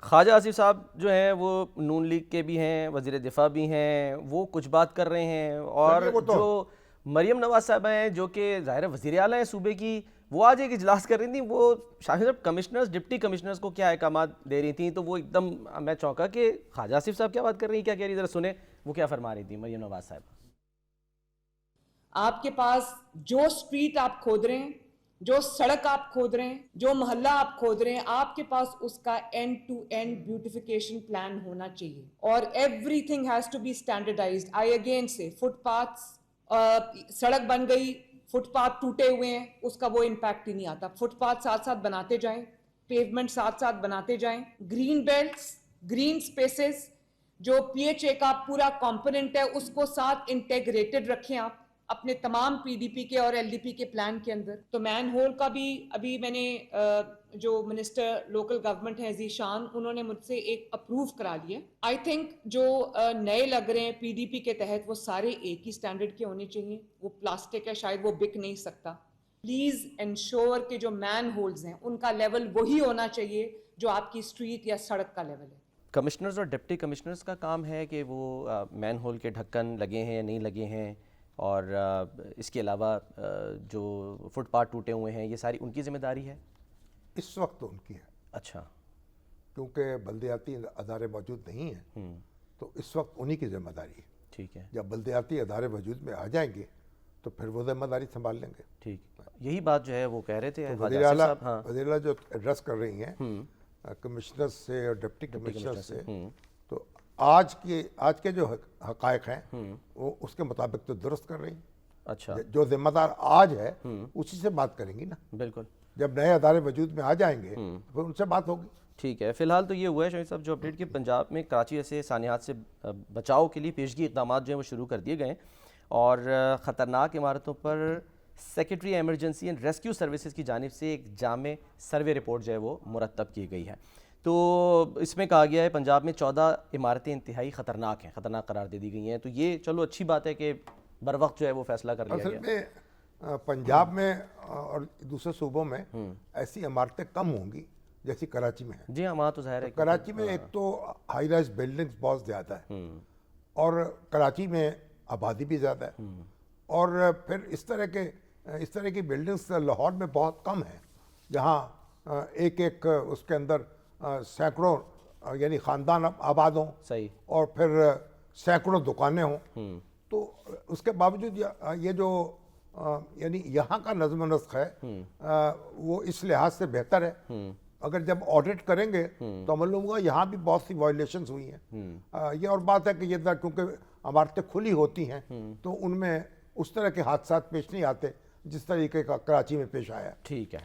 خواجہ آصف صاحب جو ہیں وہ نون لیگ کے بھی ہیں، وزیر دفاع بھی ہیں، وہ کچھ بات کر رہے ہیں، اور وہ تو جو مریم نواز صاحبہ ہیں جو کہ ظاہر وزیر اعلیٰ ہیں صوبے کی، وہ آج ایک اجلاس کر رہی تھیں، وہ شاہد صاحب کمشنرز ڈپٹی کمشنرز کو کیا احکامات دے رہی تھیں، تو وہ ایک دم میں چونکا کہ خواجہ آصف صاحب کیا بات کر رہی ہیں، کیا کہہ رہی ہیں، ذرا سنیں وہ کیا فرما رہی تھیں مریم نواز صاحب۔ آپ کے پاس جو سٹریٹ آپ کھود رہے ہیں، جو سڑک آپ کھود رہے ہیں، جو محلہ آپ کھود رہے ہیں، آپ کے پاس اس کا end to end beautification plan ہونا چاہیے، اور everything has to be standardised. آئی اگین سے فٹ پاتھس، سڑک بن گئی، فٹ پاتھ ٹوٹے ہوئے ہیں، اس کا وہ امپیکٹ ہی نہیں آتا۔ فٹ پاتھ ساتھ ساتھ بناتے جائیں، پیومنٹ ساتھ ساتھ بناتے جائیں، گرین بیلٹس، گرین سپیسز، جو پی ایچ اے کا پورا کمپوننٹ ہے اس کو ساتھ انٹیگریٹڈ رکھیں آپ اپنے تمام پی ڈی پی کے اور ایل ڈی پی کے پلان کے اندر۔ تو مین ہول کا بھی ابھی میں نے جو منسٹر لوکل گورنمنٹ ہے ذیشان، انہوں نے مجھ سے ایک اپروو کرا لیا۔ آئی تھنک جو نئے لگ رہے ہیں پی ڈی پی کے تحت وہ سارے ایک ہی سٹینڈرڈ کے ہونے چاہیے۔ وہ پلاسٹک ہے، شاید وہ بک نہیں سکتا۔ پلیز انشور کہ جو مین ہولز ہیں ان کا لیول وہی ہونا چاہیے جو آپ کی اسٹریٹ یا سڑک کا لیول ہے۔ کمشنرز اور ڈپٹی کمشنرز کا کام ہے کہ وہ مین ہول کے ڈھکن لگے ہیں یا نہیں لگے ہیں، اور اس کے علاوہ جو فٹ پاتھ ٹوٹے ہوئے ہیں یہ ساری ان کی ذمہ داری ہے؟ اس وقت ان کی ہے، اچھا، کیونکہ بلدیاتی ادارے موجود نہیں ہیں تو اس وقت انہی کی ذمہ داری ہے۔ ٹھیک ہے، جب بلدیاتی ادارے وجود میں آ جائیں گے تو پھر وہ ذمہ داری سنبھال لیں گے۔ ٹھیک، یہی بات جو ہے وہ کہہ رہے تھے خواجہ وزیر آصف اعلیٰ صاحب۔ ہاں، وزیر اعلیٰ جو ایڈریس کر رہی ہیں کمشنر سے اور ڈپٹی کمشنر سے، تو آج کے جو حقائق ہیں وہ اس کے مطابق تو درست کر رہی ہیں۔ اچھا، جو ذمہ دار آج ہے اسی سے بات کریں گی نا۔ بالکل جب نئے ادارے وجود میں آ جائیں گے تو پھر ان سے بات ہوگی۔ ٹھیک ہے۔ فی الحال تو یہ ہوا ہے شاہد صاحب جو اپڈیٹ کہ پنجاب میں کراچی ایسے سانحات سے بچاؤ کے لیے پیشگی اقدامات جو ہیں وہ شروع کر دیے گئے ہیں، اور خطرناک عمارتوں پر secretary emergency and rescue services کی جانب سے ایک جامع سروے رپورٹ جو ہے وہ مرتب کی گئی ہے۔ تو اس میں کہا گیا ہے پنجاب میں 14 عمارتیں انتہائی خطرناک ہیں، خطرناک قرار دے دی گئی ہیں، تو یہ چلو اچھی بات ہے کہ بر وقت جو ہے وہ فیصلہ کر لیا اصل گیا۔ میں پنجاب میں اور دوسرے صوبوں میں ایسی عمارتیں کم ہوں گی جیسی کراچی میں ہیں۔ جی ہاں، وہاں تو ظاہر ہے کراچی میں ایک تو ہائی رائز بلڈنگز بہت زیادہ ہے، اور کراچی میں آبادی بھی زیادہ ہے، اور پھر اس طرح کی بلڈنگز لاہور میں بہت کم ہیں، جہاں ایک اس کے اندر سینکڑوں یعنی خاندان آباد ہوں، صحیح، اور پھر سینکڑوں دکانیں ہوں۔ تو اس کے باوجود یہ جو یعنی یہاں کا نظم و نسق ہے وہ اس لحاظ سے بہتر ہے۔ اگر جب آڈٹ کریں گے تو معلوم ہوگا یہاں بھی بہت سی وائلیشنز ہوئی ہیں۔ یہ اور بات ہے کہ یہ کیونکہ عمارتیں کھلی ہوتی ہیں تو ان میں اس طرح کے حادثات پیش نہیں آتے جس طریقے کا کراچی میں پیش آیا ہے۔ ٹھیک ہے۔